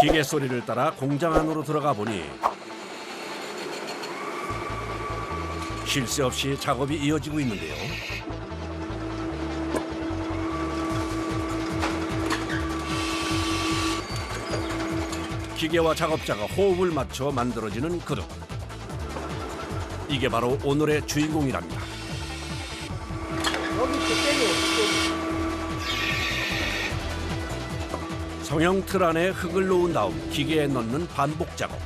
기계 소리를 따라 공장 안으로 들어가 보니 쉴 새 없이 작업이 이어지고 있는데요. 기계와 작업자가 호흡을 맞춰 만들어지는 그릇. 이게 바로 오늘의 주인공이랍니다. 성형 틀 안에 흙을 놓은 다음 기계에 넣는 반복 작업.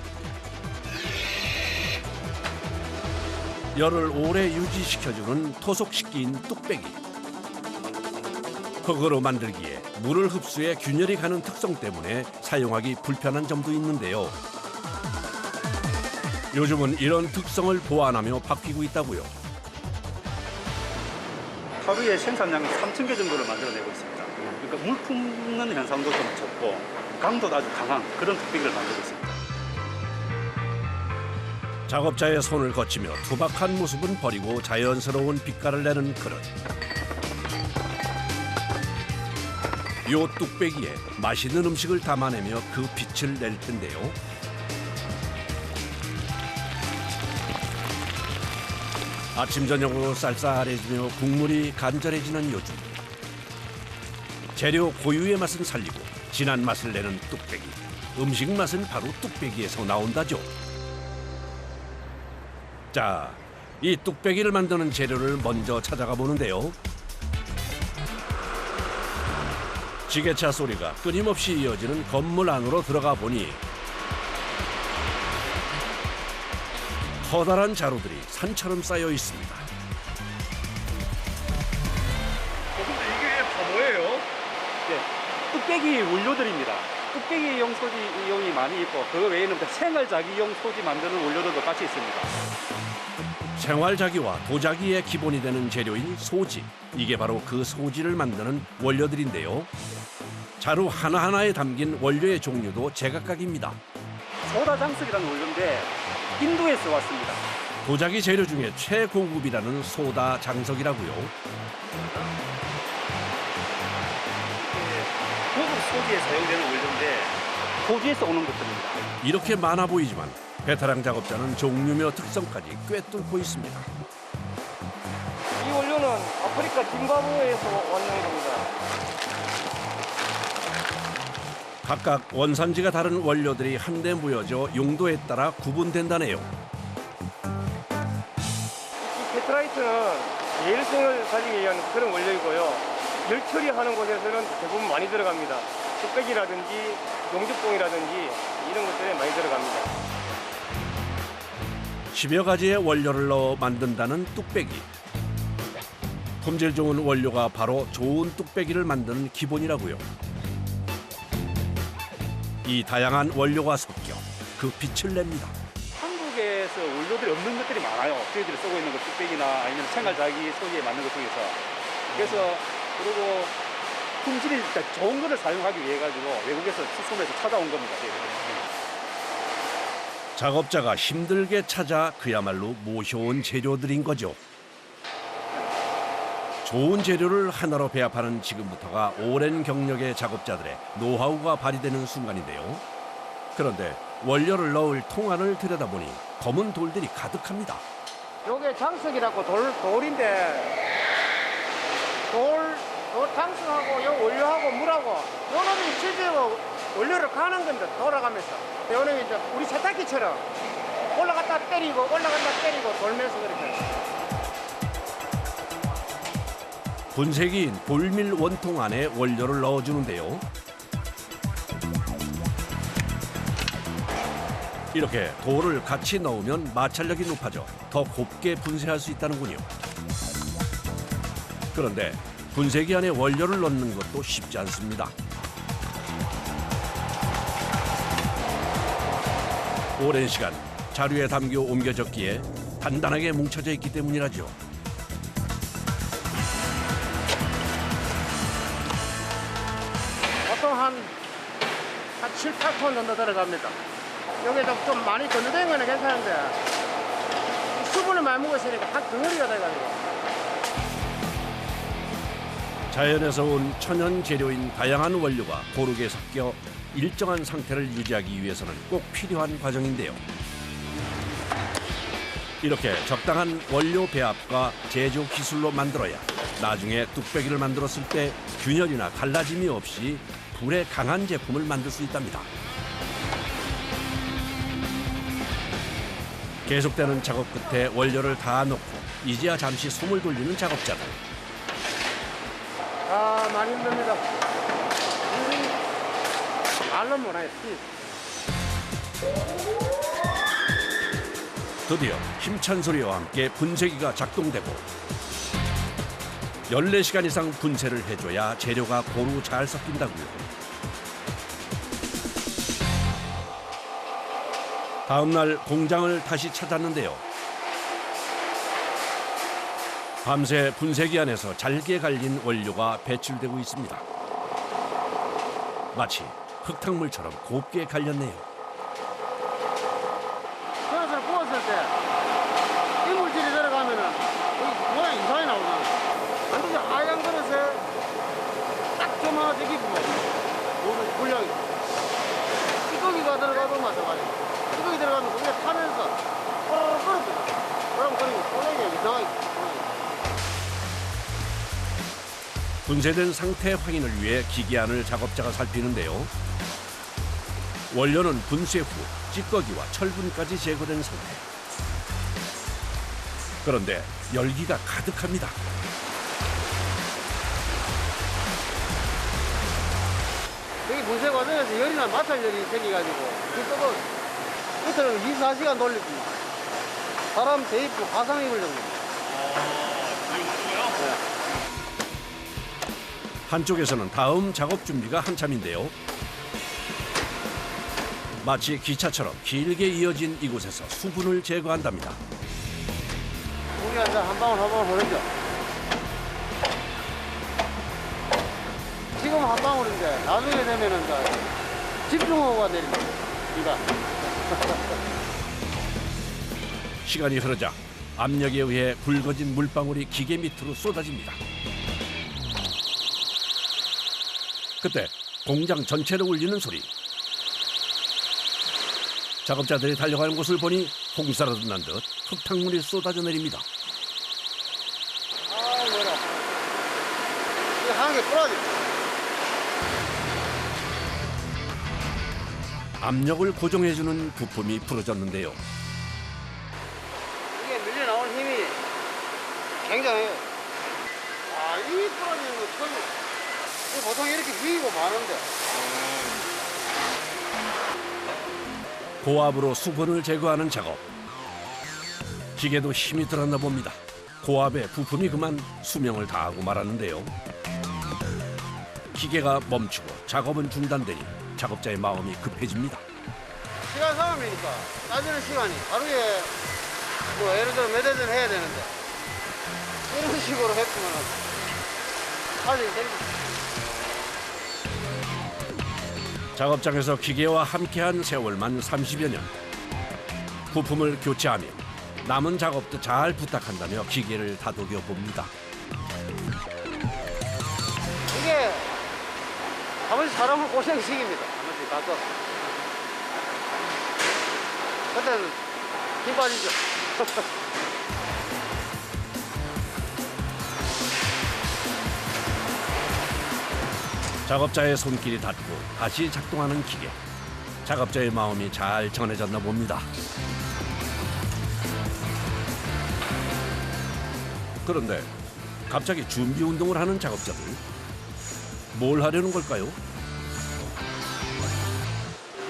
열을 오래 유지시켜주는 토속식기인 뚝배기. 흙으로 만들기에 물을 흡수해 균열이 가는 특성 때문에 사용하기 불편한 점도 있는데요. 요즘은 이런 특성을 보완하며 바뀌고 있다고요. 하루에 생산량이 3,000개 정도를 만들어내고 있습니다. 그러니까 물 품는 현상도 좀 적고 강도도 아주 강한 그런 뚝배기를 만들고 있습니다. 작업자의 손을 거치며 투박한 모습은 버리고 자연스러운 빛깔을 내는 그릇. 요 뚝배기에 맛있는 음식을 담아내며 그 빛을 낼 텐데요. 아침 저녁으로 쌀쌀해지며 국물이 간절해지는 요즘. 재료 고유의 맛은 살리고 진한 맛을 내는 뚝배기. 음식 맛은 바로 뚝배기에서 나온다죠. 자, 이 뚝배기를 만드는 재료를 먼저 찾아가 보는데요. 지게차 소리가 끊임없이 이어지는 건물 안으로 들어가 보니 커다란 자루들이 산처럼 쌓여 있습니다. 이게 다 뭐예요? 네, 뚝배기 원료들입니다. 뚝배기용 소지용이 많이 있고 그거 외에는 생활자기용 소지 만드는 원료들도 같이 있습니다. 생활자기와 도자기의 기본이 되는 재료인 소지. 이게 바로 그 소지를 만드는 원료들인데요. 자루 하나하나에 담긴 원료의 종류도 제각각입니다. 소다장석이라는 원료인데 인도에서 왔습니다. 도자기 재료 중에 최고급이라는 소다 장석이라고요. 고급 소지에 사용되는 원료인데 호주에서 오는 것들입니다. 이렇게 많아 보이지만 베테랑 작업자는 종류며 특성까지 꿰뚫고 있습니다. 이 원료는 아프리카 짐바브웨에서 왔는 겁니다. 각각 원산지가 다른 원료들이 한데 모여져 용도에 따라 구분된다네요. 이 페트라이트는 예일성을 살리기 위한 그런 원료이고요. 열 처리하는 곳에서는 대부분 많이 들어갑니다. 뚝배기라든지 용접봉이라든지 이런 것들에 많이 들어갑니다. 10여 가지의 원료를 넣어 만든다는 뚝배기. 품질 좋은 원료가 바로 좋은 뚝배기를 만드는 기본이라고요. 이 다양한 원료가 섞여 그 빛을 냅니다. 한국에서 원료들이 없는 것들이 많아요. 저희들이 쓰고 있는 것 뚝배기나 아니면 생활자기 소지에 맞는 것 중에서. 그래서 그리고 품질이 진짜 좋은 거를 사용하기 위해 가지고 외국에서 수송해서 찾아온 겁니다. 작업자가 힘들게 찾아 그야말로 모셔온 재료들인 거죠. 좋은 재료를 하나로 배합하는 지금부터가 오랜 경력의 작업자들의 노하우가 발휘되는 순간인데요. 그런데 원료를 넣을 통 안을 들여다보니 검은 돌들이 가득합니다. 요게 장석이라고 돌인데 돌 장석하고 요 원료하고 물하고 요 놈이 실제로 원료를 가는 겁니다. 돌아가면서. 요 놈이 이제 우리 세탁기처럼 올라갔다 때리고 돌면서 그렇게. 분쇄기인 돌밀 원통 안에 원료를 넣어주는데요. 이렇게 돌을 같이 넣으면 마찰력이 높아져 더 곱게 분쇄할 수 있다는군요. 그런데 분쇄기 안에 원료를 넣는 것도 쉽지 않습니다. 오랜 시간 자루에 담겨 옮겨졌기에 단단하게 뭉쳐져 있기 때문이라죠. 보통 한 7, 8톤 정도 들어갑니다. 여기도 좀 많이 건조된 거는 괜찮은데 수분을 많이 먹었으니까 한 덩어리가 돼가지고. 자연에서 온 천연 재료인 다양한 원료가 고르게 섞여 일정한 상태를 유지하기 위해서는 꼭 필요한 과정인데요. 이렇게 적당한 원료 배합과 제조 기술로 만들어야 나중에 뚝배기를 만들었을 때 균열이나 갈라짐이 없이 불에 강한 제품을 만들 수 있답니다. 계속되는 작업 끝에 원료를 다 넣고 이제야 잠시 숨을 돌리는 작업자들. 아, 많이 힘듭니다. 말로 못해. 드디어 힘찬 소리와 함께 분쇄기가 작동되고 14시간 이상 분쇄를 해줘야 재료가 고루 잘 섞인다고요. 다음 날 공장을 다시 찾았는데요. 밤새 분쇄기 안에서 잘게 갈린 원료가 배출되고 있습니다. 마치 흙탕물처럼 곱게 갈렸네요. 그릇을 구웠을 때 이물질이 들어가면은 여기 모양 이상이 나오잖아. 완전히 하얀 그릇에 딱 조만하게 부분 모든 분량이 찌꺼기가 들어가도 마찬가지. 찌꺼기 들어가면 그게 타면서 그럼 모양이 이상하게. 분쇄된 상태 확인을 위해 기계 안을 작업자가 살피는데요. 원료는 분쇄 후 찌꺼기와 철분까지 제거된 상태. 그런데 열기가 가득합니다. 여기 분쇄 과정에서 열이나 마찰열이 생겨가지고 그쪽은 끝으로는 24시간 돌리고 사람 대입부 가상 입을 정도. 한쪽에서는 다음 작업 준비가 한참인데요. 마치 기차처럼 길게 이어진 이곳에서 수분을 제거한답니다. 고기 한 방울 한 방울 흐르죠. 지금 한 방울인데 나중에 되면은 집중호우가 내립니다. 비가. 시간이 흐르자 압력에 의해 굵어진 물방울이 기계 밑으로 쏟아집니다. 그때 공장 전체를 울리는 소리. 작업자들이 달려가는 곳을 보니 홍사라도 난 듯 흙탕물이 쏟아져 내립니다. 아, 뭐라. 이거 한 개 부러져. 압력을 고정해주는 부품이 부러졌는데요. 이게 밀려 나온 힘이 굉장해요. 아, 이 부러지는 거 처음. 보통 이렇게 휘고 마는데. 고압으로 수분을 제거하는 작업. 기계도 힘이 들었나 봅니다. 고압에 부품이 그만 수명을 다하고 말았는데요. 기계가 멈추고 작업은 중단되니 작업자의 마음이 급해집니다. 시간 싸움이니까 따지는 시간이 하루에 뭐 예를 들어 몇 회든 해야 되는데 이런 식으로 했으면 사실 재밌어. 작업장에서 기계와 함께한 세월만 30여 년. 부품을 교체하며 남은 작업도 잘 부탁한다며 기계를 다독여 봅니다. 이게 아버지 사람을 고생시킵니다. 아버지 가끔. 그때는 힘 빠지죠. 작업자의 손길이 닿고 다시 작동하는 기계. 작업자의 마음이 잘 전해졌나 봅니다. 그런데 갑자기 준비 운동을 하는 작업자들. 뭘 하려는 걸까요?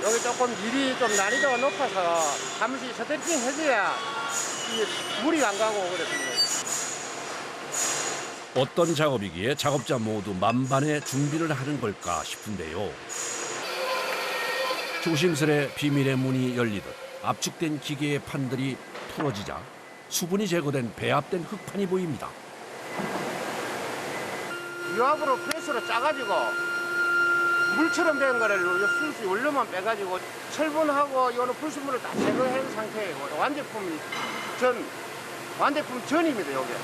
여기 조금 일이 좀 난이도가 높아서 잠시 스트레칭 해줘야 이 물이 안 가고 그랬습니다. 어떤 작업이기에 작업자 모두 만반의 준비를 하는 걸까 싶은데요. 조심스레 비밀의 문이 열리듯 압축된 기계의 판들이 풀어지자 수분이 제거된 배합된 흙판이 보입니다. 유압으로 프레스로 짜가지고 물처럼 된 거를 순수 원료만 빼가지고 철분하고 요런 불순물을 다 제거한 상태예요. 완제품 전입니다, 요게.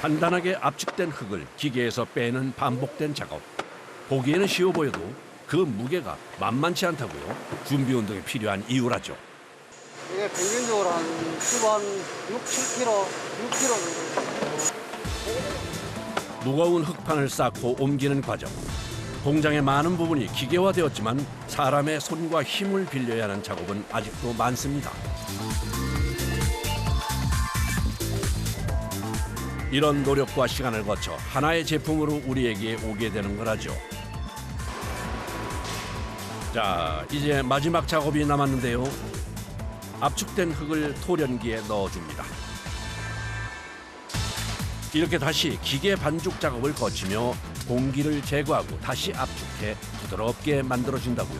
단단하게 압축된 흙을 기계에서 빼는 반복된 작업. 보기에는 쉬워 보여도 그 무게가 만만치 않다고요. 준비 운동에 필요한 이유라죠. 이게 평균적으로 한 주반 6, 7kg, 6kg 정도. 무거운 흙판을 쌓고 옮기는 과정. 공장의 많은 부분이 기계화되었지만 사람의 손과 힘을 빌려야 하는 작업은 아직도 많습니다. 이런 노력과 시간을 거쳐 하나의 제품으로 우리에게 오게 되는 거라죠. 자, 이제 마지막 작업이 남았는데요. 압축된 흙을 토련기에 넣어줍니다. 이렇게 다시 기계 반죽 작업을 거치며 공기를 제거하고 다시 압축해 부드럽게 만들어준다고요.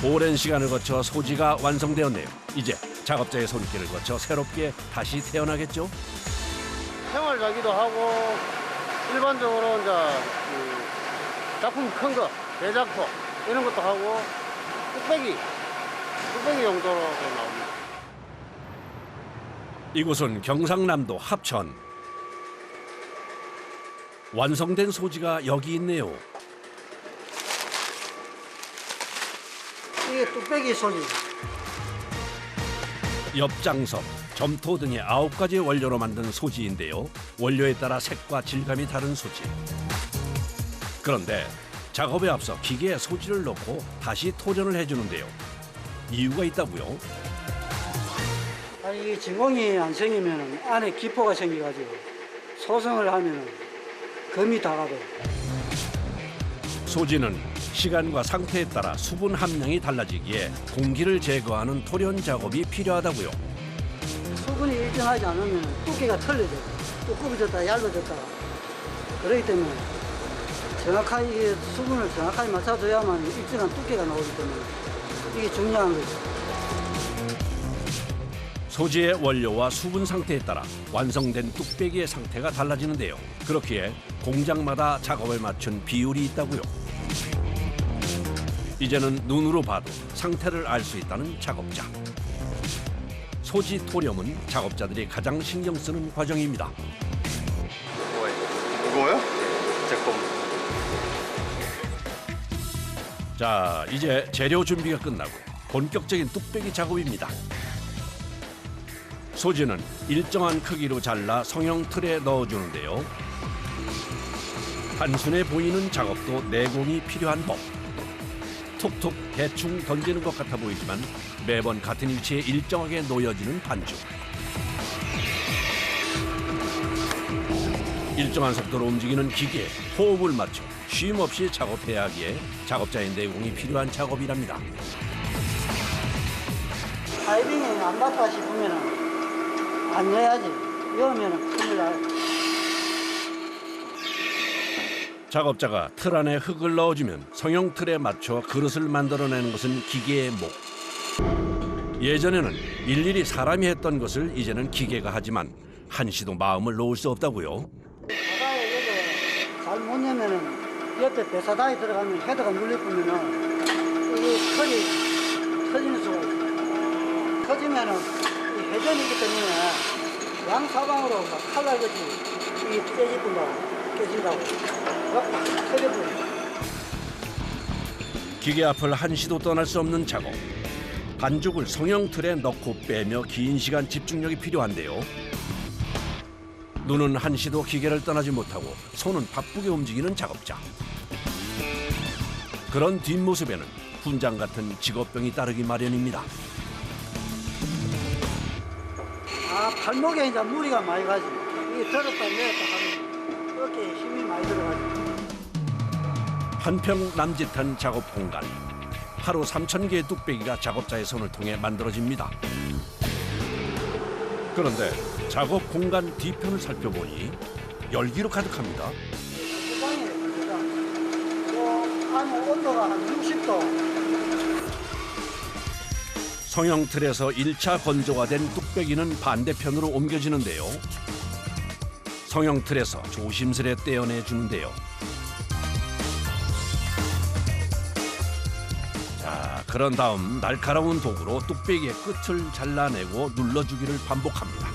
오랜 시간을 거쳐 소지가 완성되었네요. 이제 작업자의 손길을 거쳐 새롭게 다시 태어나겠죠? 생활자기도 하고 일반적으로 이제 그 작품 큰 거, 대작품 이런 것도 하고 뚝배기 용도로 나옵니다. 이곳은 경상남도 합천. 완성된 소지가 여기 있네요. 이게 뚝배기 소지. 엽장석, 점토 등의 9가지 원료로 만든 소지인데요. 원료에 따라 색과 질감이 다른 소지. 그런데 작업에 앞서 기계에 소지를 넣고 다시 토련을 해주는데요. 이유가 있다고요? 아니, 이 진공이 안 생기면 안에 기포가 생겨가지고 소성을 하면 금이 다가도. 소지는 시간과 상태에 따라 수분 함량이 달라지기에 공기를 제거하는 토련 작업이 필요하다고요. 수분이 일정하지 않으면 두께가 틀려져요. 두꺼워졌다 얇아졌다. 그렇기 때문에 정확하게 이게 수분을 정확하게 맞춰줘야만 일정한 두께가 나오기 때문에 이게 중요한 거죠. 소지의 원료와 수분 상태에 따라 완성된 뚝배기의 상태가 달라지는데요. 그렇기에 공장마다 작업을 맞춘 비율이 있다고요. 이제는 눈으로 봐도 상태를 알 수 있다는 작업자. 소지 토렴은 작업자들이 가장 신경 쓰는 과정입니다. 무거워요? 제품. 자, 이제 재료 준비가 끝나고 본격적인 뚝배기 작업입니다. 소지는 일정한 크기로 잘라 성형 틀에 넣어주는데요. 단순해 보이는 작업도 내공이 필요한 법. 툭툭 대충 던지는 것 같아 보이지만 매번 같은 위치에 일정하게 놓여지는 반죽. 일정한 속도로 움직이는 기계에 호흡을 맞춰 쉼 없이 작업해야 하기에 작업자의 내공이 필요한 작업이랍니다. 타이밍이 안 맞다 싶으면 안 넣어야지. 넣으면 큰일 나요. 작업자가 틀 안에 흙을 넣어주면 성형 틀에 맞춰 그릇을 만들어내는 것은 기계의 목. 예전에는 일일이 사람이 했던 것을 이제는 기계가 하지만 한시도 마음을 놓을 수 없다고요. 바다에 여기 잘못 넣으면은 옆에 배사다에 들어가면 헤드가 눌려보면은 이게 털이 터지는 수가 있어요. 터지면은 이 회전이기 때문에 양사방으로 막 칼날같이 이게 깨진다고. 기계 앞을 한시도 떠날 수 없는 작업. 반죽을 성형 틀에 넣고 빼며 긴 시간 집중력이 필요한데요. 눈은 한시도 기계를 떠나지 못하고 손은 바쁘게 움직이는 작업자. 그런 뒷모습에는 훈장 같은 직업병이 따르기 마련입니다. 발목에 이제 무리가 많이 가지. 이게 들었다 내렸다 하면 어깨에 힘이 많이 들어가지. 한평 남짓한 작업 공간. 하루 3,000개의 뚝배기가 작업자의 손을 통해 만들어집니다. 그런데 작업 공간 뒤편을 살펴보니 열기로 가득합니다. 안에 온도가 한 60도. 성형 틀에서 1차 건조가 된 뚝배기는 반대편으로 옮겨지는데요. 성형 틀에서 조심스레 떼어내 주는데요. 자, 그런 다음 날카로운 도구로 뚝배기의 끝을 잘라내고 눌러주기를 반복합니다.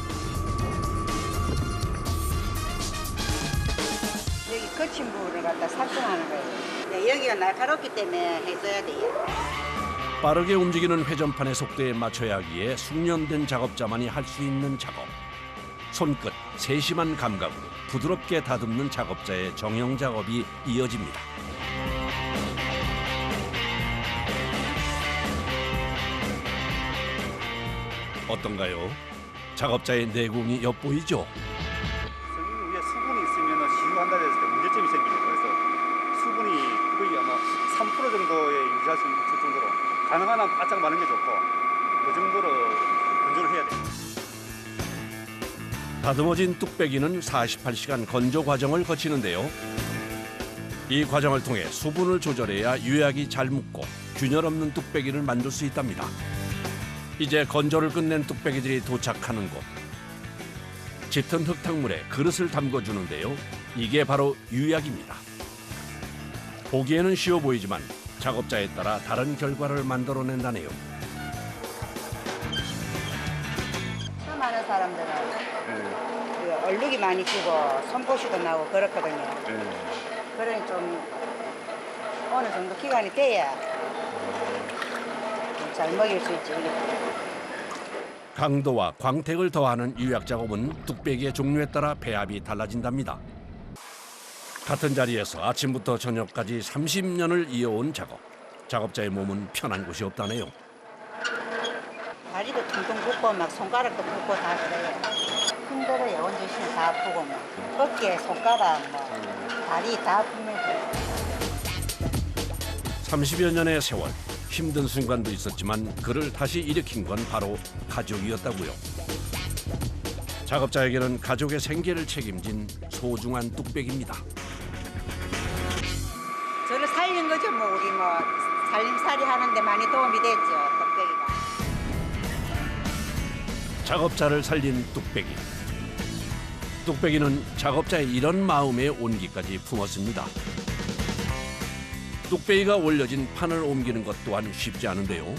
여기 거친 부분을 갖다 다 삭종하는 거예요. 네, 여기가 날카롭기 때문에 해줘야 돼요. 빠르게 움직이는 회전판의 속도에 맞춰야 하기에 숙련된 작업자만이 할 수 있는 작업. 손끝, 세심한 감각으로 부드럽게 다듬는 작업자의 정형 작업이 이어집니다. 어떤가요? 작업자의 내공이 엿보이죠? 성인 위에 수분이 있으면 시유한다 했을 때 문제점이 생깁니다. 그래서 수분이 거의 아마 3% 정도에 유지할 수 있을 정도로 가능한 한 바짝 마른 게 좋고 그 정도로 건조를 해야 돼요. 다듬어진 뚝배기는 48시간 건조 과정을 거치는데요. 이 과정을 통해 수분을 조절해야 유약이 잘 묻고 균열 없는 뚝배기를 만들 수 있답니다. 이제 건조를 끝낸 뚝배기들이 도착하는 곳. 짙은 흙탕물에 그릇을 담궈주는데요. 이게 바로 유약입니다. 보기에는 쉬워 보이지만 작업자에 따라 다른 결과를 만들어낸다네요. 처음 하는 사람들은 그 얼룩이 많이 지고 손포시도 나고 그렇거든요. 그러니 좀 어느 정도 기간이 돼야 잘 먹일 수 있지. 강도와 광택을 더하는 유약 작업은 뚝배기의 종류에 따라 배합이 달라진답니다. 같은 자리에서 아침부터 저녁까지 30년을 이어온 작업. 작업자의 몸은 편한 곳이 없다네요. 다리도 퉁퉁 붓고 막 손가락도 붓고 다 그래요. 힘들어요. 원주시는 다 아프고 뭐 어깨, 손가락, 뭐 다리 다 아픕니다. 30여 년의 세월. 힘든 순간도 있었지만 그를 다시 일으킨 건 바로 가족이었다고요. 작업자에게는 가족의 생계를 책임진 소중한 뚝배기입니다. 저를 살린 거죠. 뭐 우리 뭐 살림살이 하는데 많이 도움이 됐죠. 뚝배기가. 작업자를 살린 뚝배기. 뚝배기는 작업자의 이런 마음의 온기까지 품었습니다. 뚝배기가 올려진 판을 옮기는 것 또한 쉽지 않은데요.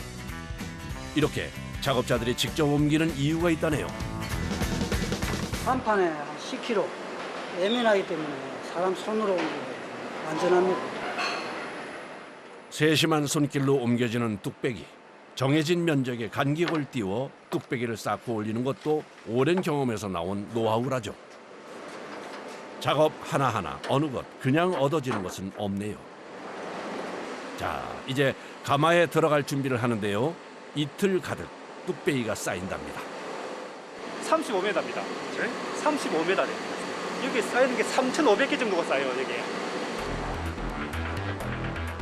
이렇게 작업자들이 직접 옮기는 이유가 있다네요. 한 판에 10kg. 예민하기 때문에 사람 손으로 옮기고 안전합니다. 세심한 손길로 옮겨지는 뚝배기. 정해진 면적에 간격을 띄워 뚝배기를 쌓고 올리는 것도 오랜 경험에서 나온 노하우라죠. 작업 하나하나 어느 것 그냥 얻어지는 것은 없네요. 자, 이제 가마에 들어갈 준비를 하는데요. 이틀 가득 뚝배기가 쌓인답니다. 35m입니다. 35m. 여기 쌓이는 게 3,500개 정도가 쌓여요. 여기.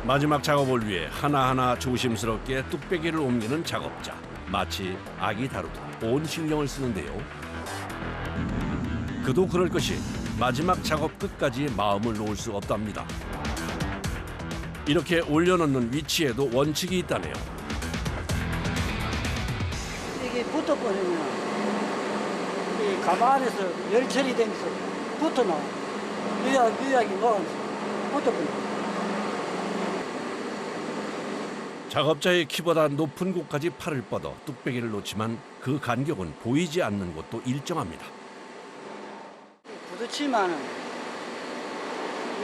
마지막 작업을 위해 하나하나 조심스럽게 뚝배기를 옮기는 작업자. 마치 아기 다루듯 온 신경을 쓰는데요. 그도 그럴 것이 마지막 작업 끝까지 마음을 놓을 수 없답니다. 이렇게 올려놓는 위치에도 원칙이 있다네요. 이게 붙어버리면 이 가마 안에서 열 처리되면서 붙어 나와. 유약이 녹아서 붙어버려. 작업자의 키보다 높은 곳까지 팔을 뻗어 뚝배기를 놓지만 그 간격은 보이지 않는 곳도 일정합니다. 부딪히면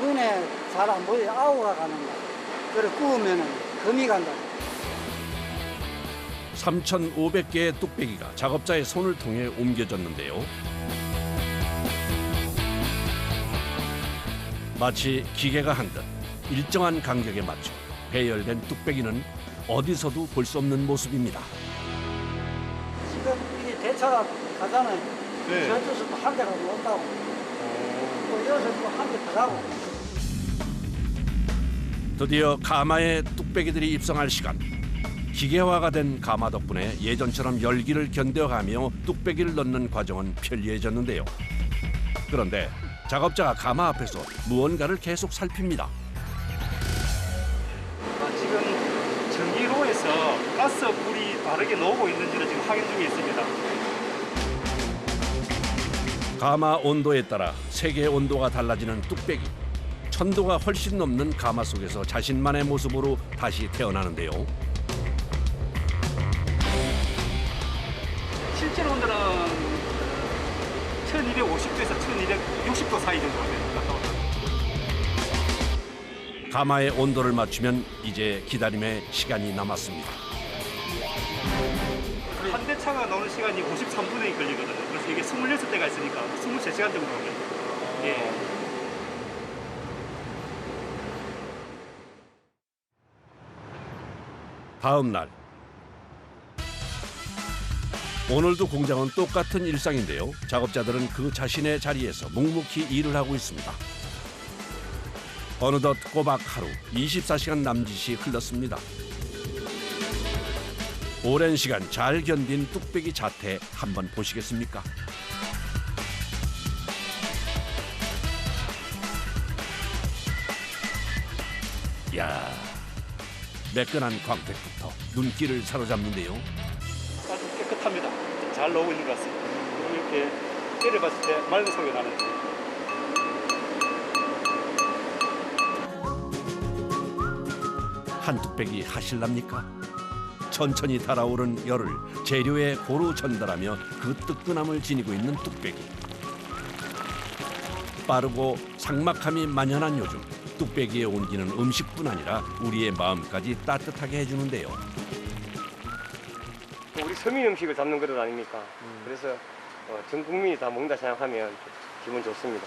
눈에 잘 안 보여. 아우가 가는 거야. 그래 구우면 금이 간다. 3,500개의 뚝배기가 작업자의 손을 통해 옮겨졌는데요. 마치 기계가 한 듯 일정한 간격에 맞춰 배열된 뚝배기는 어디서도 볼 수 없는 모습입니다. 지금 이게 대차가 가잖아요. 네. 저쪽에서 또 한 대가 온다고. 또 여기서 또 한 대 더 가고. 드디어 가마에 뚝배기들이 입성할 시간. 기계화가 된 가마 덕분에 예전처럼 열기를 견뎌가며 뚝배기를 넣는 과정은 편리해졌는데요. 그런데 작업자가 가마 앞에서 무언가를 계속 살핍니다. 지금 전기로에서 가스 불이 바르게 나오고 있는지를 지금 확인 중에 있습니다. 가마 온도에 따라 세계의 온도가 달라지는 뚝배기. 천도가 훨씬 넘는 가마 속에서 자신만의 모습으로 다시 태어나는데요. 실제 온도는 1250도에서 1260도 사이 정도 됩니다. 가마의 온도를 맞추면 이제 기다림의 시간이 남았습니다. 한 대 차가 나오는 시간이 53분이 걸리거든요. 그래서 이게 26대가 있으니까 23시간 정도 걸려요. 예. 다음 날 오늘도 공장은 똑같은 일상인데요. 작업자들은 그 자신의 자리에서 묵묵히 일을 하고 있습니다. 어느덧 꼬박 하루 24시간 남짓이 흘렀습니다. 오랜 시간 잘 견딘 뚝배기 자태 한번 보시겠습니까? 야, 매끈한 광택부터 눈길을 사로잡는데요. 아주 깨끗합니다. 잘 나오고 있는 것 같습니다. 그리고 이렇게 때려봤을 때 맑은 소리가 나는 거예요. 한 뚝배기 하실랍니까? 천천히 달아오른 열을 재료에 고루 전달하며 그 뜨끈함을 지니고 있는 뚝배기. 빠르고 삭막함이 만연한 요즘 뚝배기의 온기는 음식뿐 아니라 우리의 마음까지 따뜻하게 해주는데요. 우리 서민 음식을 담는 그릇 아닙니까? 그래서 전 국민이 다 먹는다 생각하면 기분 좋습니다.